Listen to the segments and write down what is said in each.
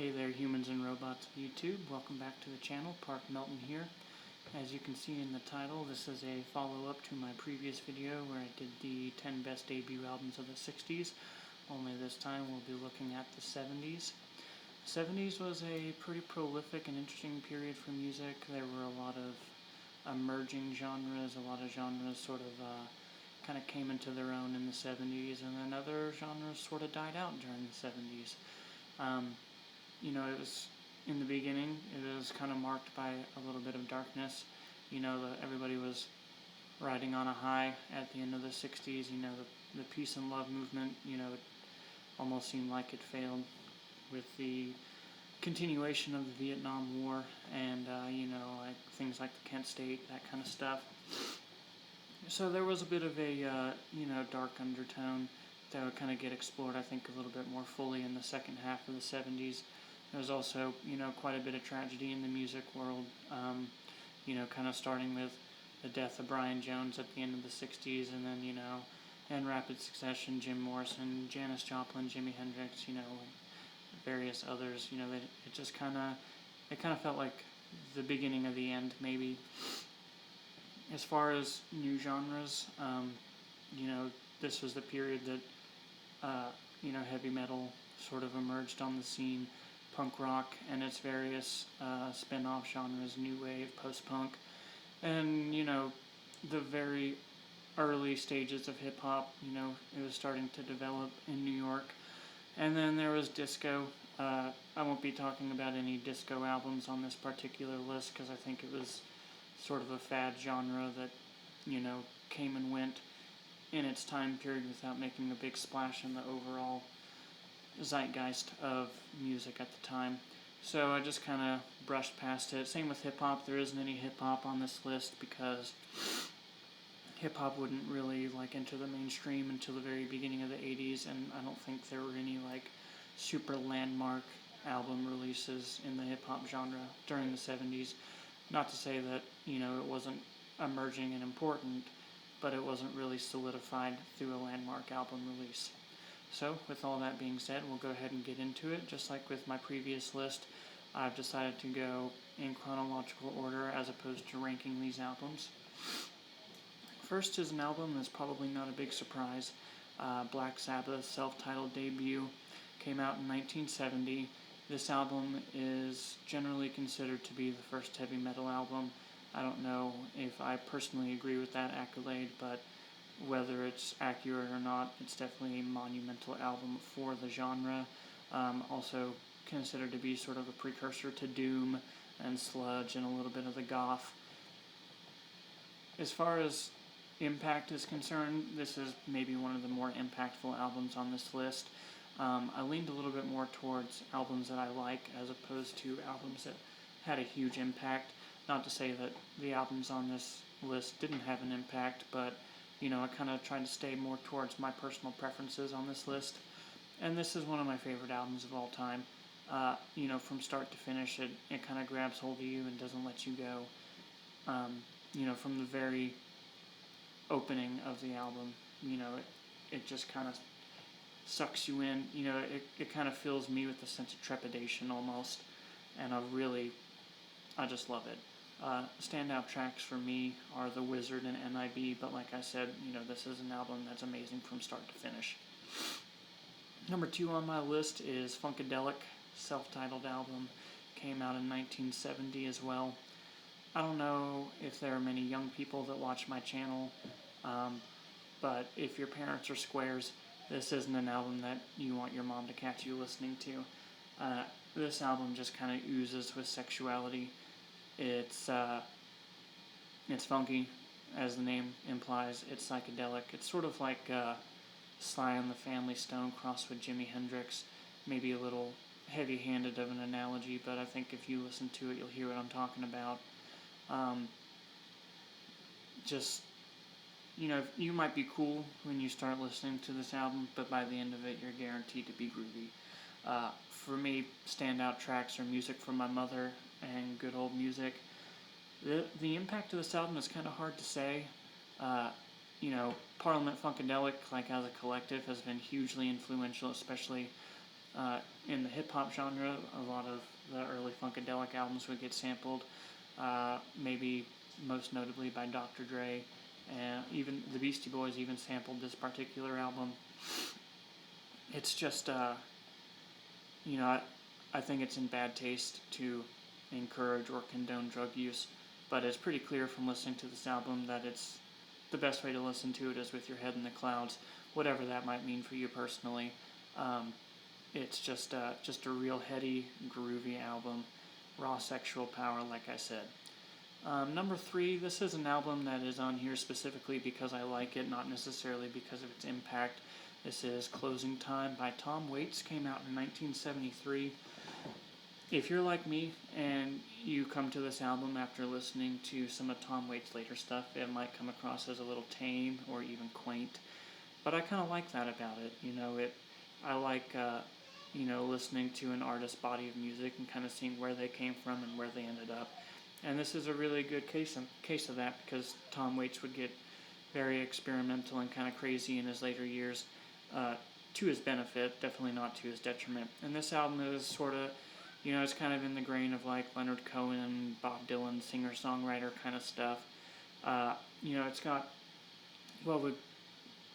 Hey there, humans and robots of YouTube. Welcome back to the channel. Park Melton here. As you can see in the title, this is a follow-up to my previous video where I did the 10 best debut albums of the 60s. Only this time we'll be looking at the 70s. The 70s was a pretty prolific and interesting period for music. There were a lot of emerging genres. A lot of genres sort of kind of came into their own in the 70s, and then other genres sort of died out during the 70s. It was, in the beginning, it was kind of marked by a little bit of darkness. Everybody was riding on a high at the end of the 60s. The peace and love movement, it almost seemed like it failed with the continuation of the Vietnam War and, like things like the Kent State, that kind of stuff. So there was a bit of a, dark undertone that would kind of get explored, I think, a little bit more fully in the second half of the 70s. There was also, quite a bit of tragedy in the music world, kind of starting with the death of Brian Jones at the end of the 60s, and then, in rapid succession, Jim Morrison, Janis Joplin, Jimi Hendrix, various others. It just kind of felt like the beginning of the end, maybe. As far as new genres, this was the period that, heavy metal sort of emerged on the scene. Punk rock and its various spin-off genres, new wave, post-punk, and, the very early stages of hip-hop, it was starting to develop in New York. And then there was disco. I won't be talking about any disco albums on this particular list because I think it was sort of a fad genre that, came and went in its time period without making a big splash in the overall zeitgeist of music at the time. So I just kind of brushed past it. Same with hip-hop. There isn't any hip-hop on this list because hip-hop wouldn't really enter the mainstream until the very beginning of the 80s, and I don't think there were any super landmark album releases in the hip-hop genre during the 70s. Not to say that, it wasn't emerging and important, but it wasn't really solidified through a landmark album release. So, with all that being said, we'll go ahead and get into it. Just like with my previous list, I've decided to go in chronological order as opposed to ranking these albums. First is an album that's probably not a big surprise. Black Sabbath's self-titled debut came out in 1970. This album is generally considered to be the first heavy metal album. I don't know if I personally agree with that accolade, but whether it's accurate or not, it's definitely a monumental album for the genre. Also considered to be sort of a precursor to doom and sludge and a little bit of the goth. As far as impact is concerned, this is maybe one of the more impactful albums on this list. I leaned a little bit more towards albums that I like as opposed to albums that had a huge impact. Not to say that the albums on this list didn't have an impact, but I kind of tried to stay more towards my personal preferences on this list. And this is one of my favorite albums of all time. From start to finish, it kind of grabs hold of you and doesn't let you go. From the very opening of the album, it just kind of sucks you in. It kind of fills me with a sense of trepidation almost. And I just love it. Standout tracks for me are The Wizard and NIB, but like I said, this is an album that's amazing from start to finish. Number 2 on my list is Funkadelic, self-titled album, came out in 1970 as well. I don't know if there are many young people that watch my channel, but if your parents are squares, this isn't an album that you want your mom to catch you listening to. This album just kind of oozes with sexuality. It's funky, as the name implies. It's psychedelic. It's sort of like Sly and the Family Stone crossed with Jimi Hendrix. Maybe a little heavy-handed of an analogy, but I think if you listen to it, you'll hear what I'm talking about. You might be cool when you start listening to this album, but by the end of it, you're guaranteed to be groovy. For me, standout tracks are Music from My Mother and Good Old Music. The impact of this album is kind of hard to say. Parliament Funkadelic, as a collective, has been hugely influential, especially In the hip-hop genre, a lot of the early Funkadelic albums would get sampled, maybe most notably by Dr. Dre, and even the Beastie Boys even sampled this particular album. It's just, I think it's in bad taste to encourage or condone drug use, but it's pretty clear from listening to this album that it's the best way to listen to it is with your head in the clouds, whatever that might mean for you personally. It's just a real heady, groovy album, raw sexual power, like I said. Number 3, this is an album that is on here specifically because I like it, not necessarily because of its impact. This is Closing Time by Tom Waits, came out in 1973. If you're like me and you come to this album after listening to some of Tom Waits' later stuff, it might come across as a little tame or even quaint, but I kind of like that about it. I like listening to an artist's body of music and kind of seeing where they came from and where they ended up. And this is a really good case of that, because Tom Waits would get very experimental and kind of crazy in his later years, to his benefit, definitely not to his detriment. And this album is sort of, it's kind of in the grain of like Leonard Cohen, Bob Dylan, singer-songwriter kind of stuff. It's got what would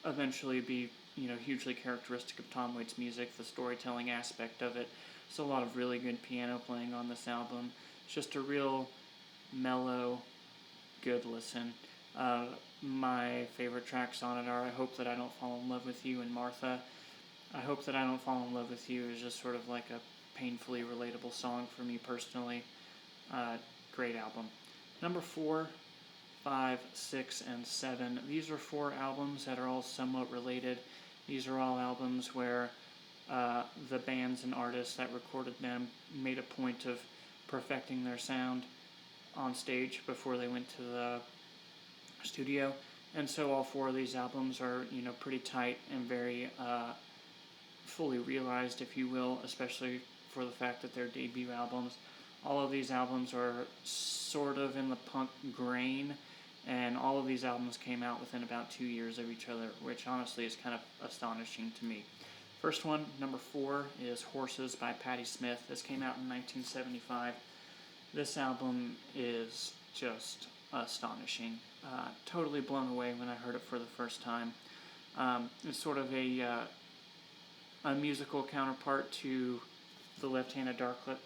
eventually be, hugely characteristic of Tom Waits' music, the storytelling aspect of it. There's a lot of really good piano playing on this album. It's just a real mellow, good listen. My favorite tracks on it are I Hope That I Don't Fall in Love with You and Martha. I Hope That I Don't Fall in Love with You is just sort of like a painfully relatable song for me personally. Great album. Number 4, 5, 6, and 7. These are 4 albums that are all somewhat related. These are all albums where the bands and artists that recorded them made a point of perfecting their sound on stage before they went to the studio. And so all 4 of these albums are, pretty tight and very fully realized, if you will, especially for the fact that they're debut albums. All of these albums are sort of in the punk grain, and all of these albums came out within about 2 years of each other, which honestly is kind of astonishing to me. First one, number 4, is Horses by Patti Smith. This came out in 1975. This album is just astonishing. Totally blown away when I heard it for the first time. It's sort of a musical counterpart to The Left-Handed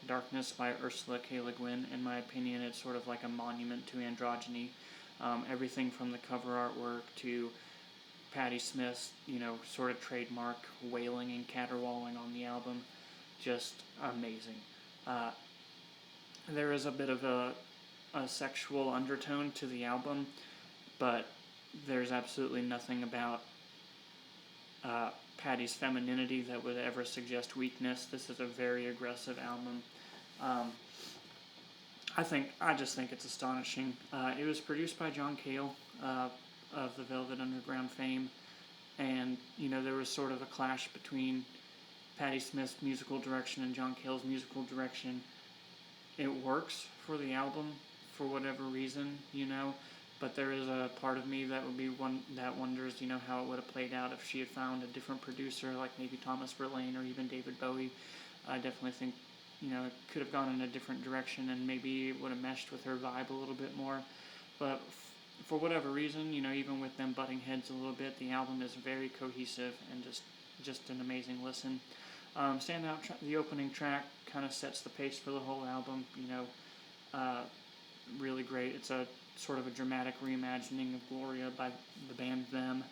Darkness by Ursula K. Le Guin. In my opinion, it's sort of like a monument to androgyny. Everything from the cover artwork to Patti Smith's, sort of trademark wailing and caterwauling on the album. Just amazing. There is a bit of a sexual undertone to the album, but there's absolutely nothing about Patti's femininity that would ever suggest weakness. This is a very aggressive album. I just think it's astonishing. It was produced by John Cale of the Velvet Underground fame, and there was sort of a clash between Patti Smith's musical direction and John Cale's musical direction. It works for the album for whatever reason, but there is a part of me that wonders, how it would have played out if she had found a different producer, like maybe Thomas Verlaine or even David Bowie. I definitely think, it could have gone in a different direction, and maybe it would have meshed with her vibe a little bit more. But for whatever reason, even with them butting heads a little bit, the album is very cohesive and just an amazing listen. The opening track kind of sets the pace for the whole album. Really great. It's a sort of a dramatic reimagining of Gloria by the band Them.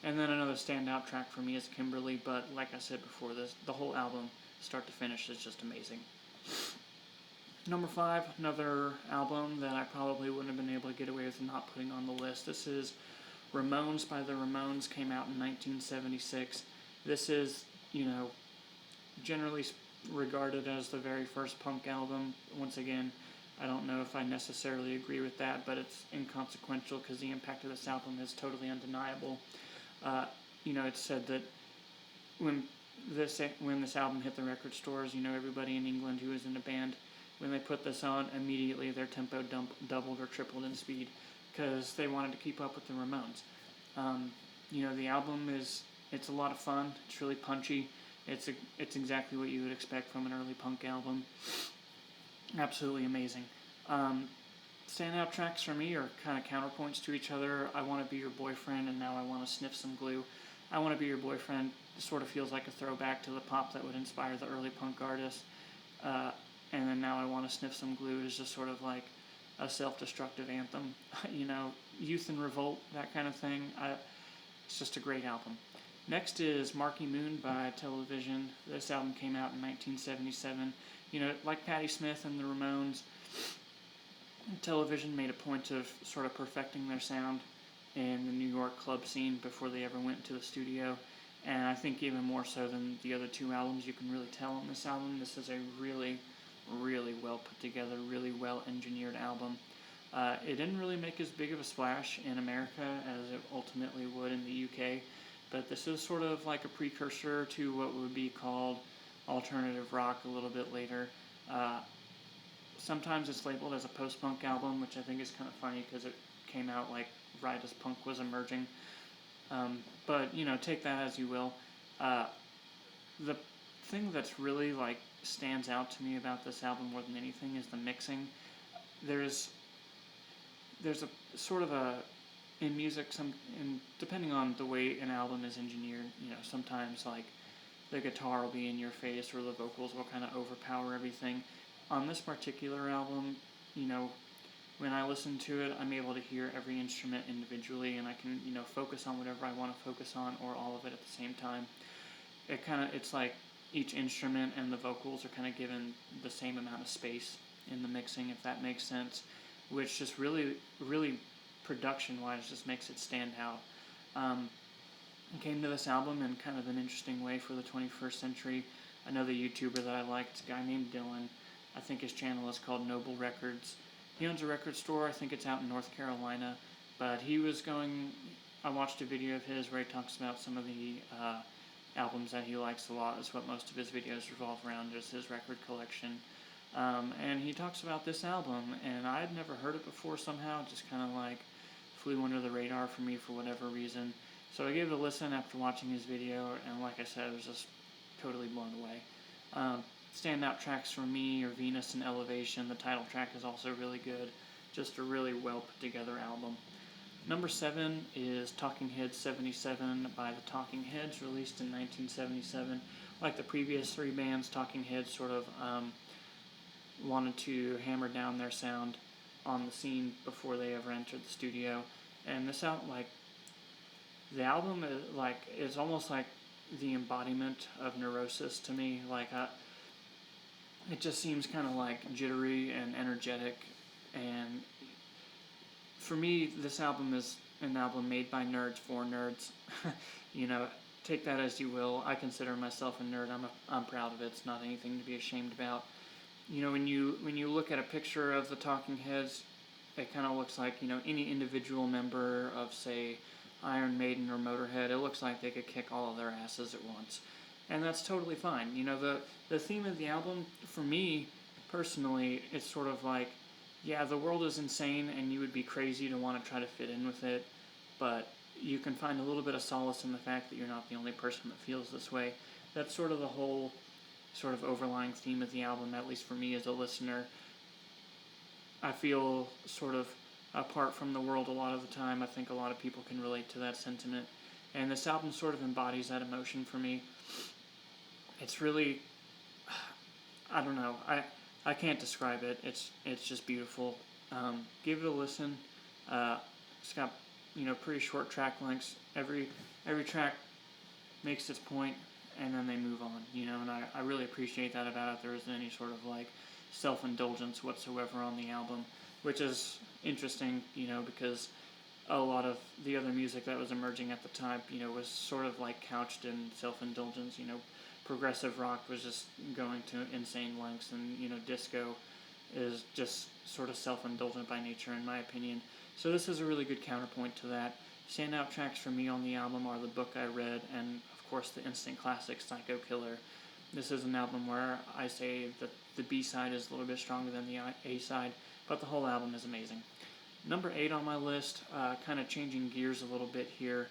And then another standout track for me is Kimberly, but like I said before, the whole album, start to finish, is just amazing. Number 5, another album that I probably wouldn't have been able to get away with not putting on the list. This is Ramones by the Ramones, came out in 1976. This is, generally regarded as the very first punk album. Once again, I don't know if I necessarily agree with that, but it's inconsequential because the impact of this album is totally undeniable. It's said that when this album hit the record stores, everybody in England who was in a band, when they put this on, immediately their tempo doubled or tripled in speed because they wanted to keep up with the Ramones. The album it's a lot of fun. It's really punchy. It's exactly what you would expect from an early punk album. Absolutely amazing. Standout tracks for me are kind of counterpoints to each other. I Want to Be Your Boyfriend and Now I Want to Sniff Some Glue. I Want to Be Your Boyfriend sort of feels like a throwback to the pop that would inspire the early punk artists. And then Now I Want to Sniff Some Glue is just sort of like a self-destructive anthem. Youth and revolt, that kind of thing. It's just a great album. Next is Marquee Moon by Television. This album came out in 1977. Like Patti Smith and the Ramones, Television made a point of sort of perfecting their sound in the New York club scene before they ever went to the studio. And I think even more so than the other two albums, you can really tell on this album, this is a really, really well put together, really well engineered album. It didn't really make as big of a splash in America as it ultimately would in the UK, but this is sort of like a precursor to what would be called alternative rock a little bit later. Sometimes it's labeled as a post-punk album, which I think is kind of funny because it came out like right as punk was emerging. But take that as you will. The thing that's really like stands out to me about this album more than anything is the mixing. There's a sort of in music, depending on the way an album is engineered, sometimes like the guitar will be in your face or the vocals will kind of overpower everything. On this particular album, when I listen to it, I'm able to hear every instrument individually, and I can, focus on whatever I want to focus on, or all of it at the same time. It's like each instrument and the vocals are kind of given the same amount of space in the mixing, if that makes sense, which just really, really production-wise just makes it stand out. I came to this album in kind of an interesting way for the 21st century. Another YouTuber that I like, it's a guy named Dylan. I think his channel is called Noble Records. He owns a record store. I think it's out in North Carolina. But I watched a video of his where he talks about some of the albums that he likes a lot. That's what most of his videos revolve around, is his record collection. And he talks about this album, and I had never heard it before somehow. It just kind of like flew under the radar for me for whatever reason. So I gave it a listen after watching his video, and like I said, I was just totally blown away. Standout tracks for me are Venus and Elevation. The title track is also really good. Just a really well put together album. Number 7 is Talking Heads 77 by the Talking Heads, released in 1977. Like the previous three bands, Talking Heads sort of wanted to hammer down their sound on the scene before they ever entered the studio. And this the album is almost like the embodiment of Neurosis to me. It just seems kind of like jittery and energetic, and for me, this album is an album made by nerds for nerds. Take that as you will. I consider myself a nerd. I'm proud of it. It's not anything to be ashamed about. When you look at a picture of the Talking Heads, it kind of looks like any individual member of, say, Iron Maiden or Motorhead. It looks like they could kick all of their asses at once. And that's totally fine. The theme of the album, for me, personally, it's sort of like, yeah, the world is insane and you would be crazy to want to try to fit in with it, but you can find a little bit of solace in the fact that you're not the only person that feels this way. That's sort of the whole sort of overlying theme of the album, at least for me as a listener. I feel sort of apart from the world a lot of the time. I think a lot of people can relate to that sentiment. And this album sort of embodies that emotion for me. It's really, I don't know, I can't describe it. It's just beautiful. Give it a listen. It's got, pretty short track lengths. Every track makes its point, and then they move on, and I really appreciate that about it. There isn't any sort of like self-indulgence whatsoever on the album, which is interesting, because a lot of the other music that was emerging at the time, was sort of like couched in self-indulgence. Progressive rock was just going to insane lengths, and disco is just sort of self-indulgent by nature, in my opinion. So this is a really good counterpoint to that. Standout tracks for me on the album are The Book I Read and, of course, the instant classic Psycho Killer. This is an album where I say that the B-side is a little bit stronger than the A-side, but the whole album is amazing. Number 8 on my list, kind of changing gears a little bit here.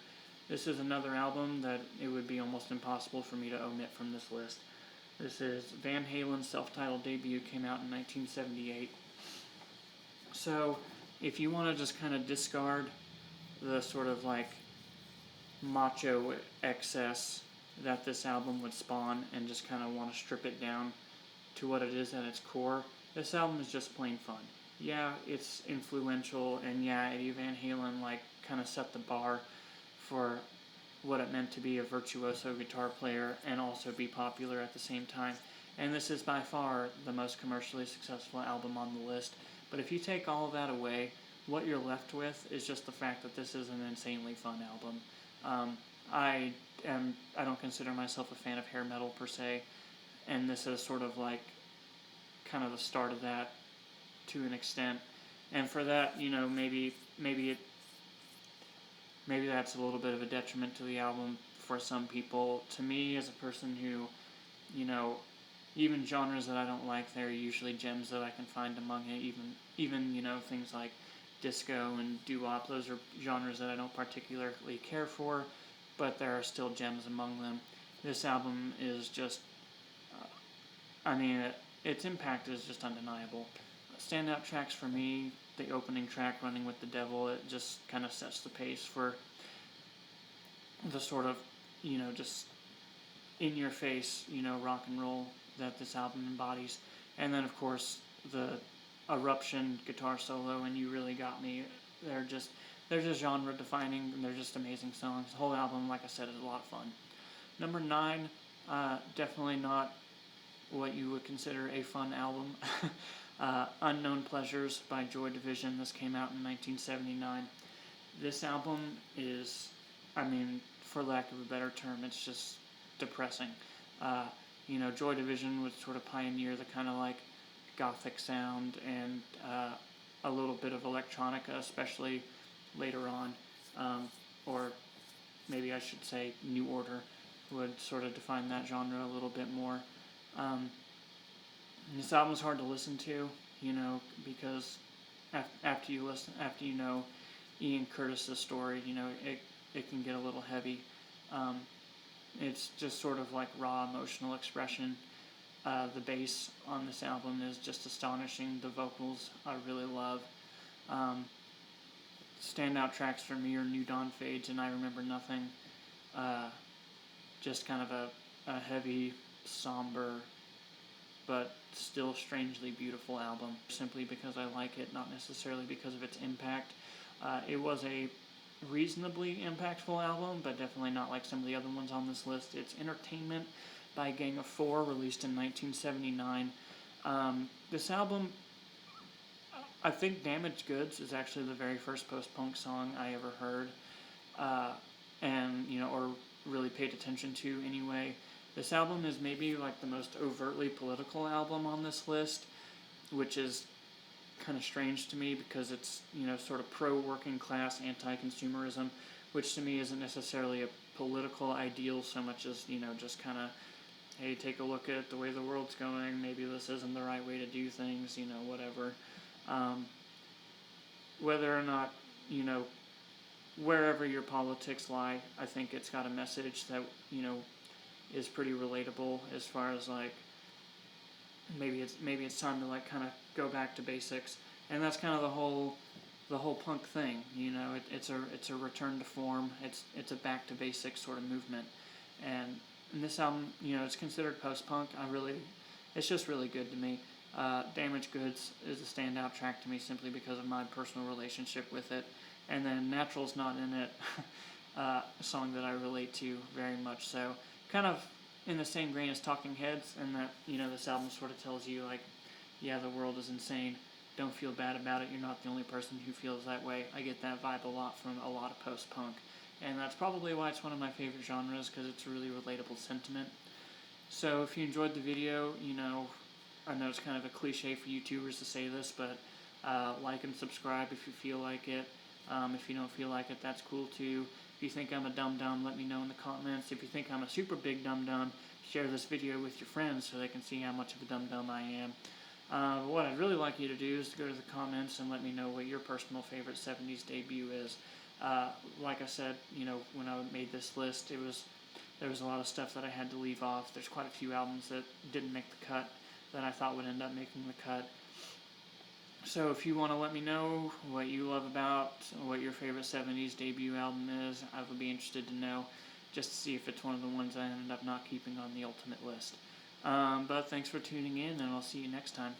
This is another album that it would be almost impossible for me to omit from this list. This is Van Halen's self-titled debut, came out in 1978. So, if you want to just kind of discard the sort of like macho excess that this album would spawn and just kind of want to strip it down to what it is at its core, this album is just plain fun. Yeah, it's influential, and yeah, Eddie Van Halen like kind of set the bar for what it meant to be a virtuoso guitar player and also be popular at the same time. And this is by far the most commercially successful album on the list. But if you take all of that away, what you're left with is just the fact that this is an insanely fun album. I don't consider myself a fan of hair metal per se, and this is sort of like kind of the start of that to an extent. And for that, maybe that's a little bit of a detriment to the album for some people. To me, as a person who, even genres that I don't like, there are usually gems that I can find among it. Even things like disco and doo-wop, those are genres that I don't particularly care for, but there are still gems among them. This album is just, its impact is just undeniable. Standout tracks for me, the opening track, Running with the Devil, it just kind of sets the pace for the sort of, just in-your-face, rock and roll that this album embodies. And then, of course, the Eruption guitar solo, and You Really Got Me. They're just genre-defining, and they're just amazing songs. The whole album, like I said, is a lot of fun. Number 9, definitely not what you would consider a fun album. Unknown Pleasures by Joy Division. This came out in 1979. This album is, for lack of a better term, it's just depressing. Joy Division would sort of pioneer the kind of like gothic sound and a little bit of electronica, especially later on, or maybe I should say New Order would sort of define that genre a little bit more. This album's hard to listen to, because after you know Ian Curtis's story, it can get a little heavy. It's just sort of like raw emotional expression. The bass on this album is just astonishing. The vocals I really love. Standout tracks for me are New Dawn Fades and I Remember Nothing. Just kind of a heavy, somber, but still strangely beautiful album, simply because I like it, not necessarily because of its impact. It was a reasonably impactful album, but definitely not like some of the other ones on this list. It's Entertainment by Gang of Four, released in 1979. This album, I think Damaged Goods is actually the very first post-punk song I ever heard, or really paid attention to anyway. This album is maybe like the most overtly political album on this list, which is kind of strange to me because it's, sort of pro-working class, anti-consumerism, which to me isn't necessarily a political ideal so much as, just kind of, hey, take a look at the way the world's going, maybe this isn't the right way to do things, whatever. Whether or not, wherever your politics lie, I think it's got a message that, is pretty relatable as far as like, maybe it's time to like kind of go back to basics, and that's kind of the whole punk thing. It's a return to form. It's a back to basics sort of movement, and this album, it's considered post punk. It's just really good to me. Damaged Goods is a standout track to me simply because of my personal relationship with it, and then Natural's Not in It, a song that I relate to very much. So kind of in the same grain as Talking Heads, and that, this album sort of tells you, like, yeah, the world is insane. Don't feel bad about it. You're not the only person who feels that way. I get that vibe a lot from a lot of post-punk. And that's probably why it's one of my favorite genres, because it's a really relatable sentiment. So if you enjoyed the video, I know it's kind of a cliche for YouTubers to say this, but like and subscribe if you feel like it. If you don't feel like it, that's cool too. If you think I'm a dum-dum, let me know in the comments. If you think I'm a super big dum-dum, share this video with your friends so they can see how much of a dum-dum I am. What I'd really like you to do is to go to the comments and let me know what your personal favorite 70s debut is. Like I said, when I made this list, there was a lot of stuff that I had to leave off. There's quite a few albums that didn't make the cut that I thought would end up making the cut. So if you want to let me know what you love about, what your favorite 70s debut album is, I would be interested to know, just to see if it's one of the ones I ended up not keeping on the ultimate list. But thanks for tuning in, and I'll see you next time.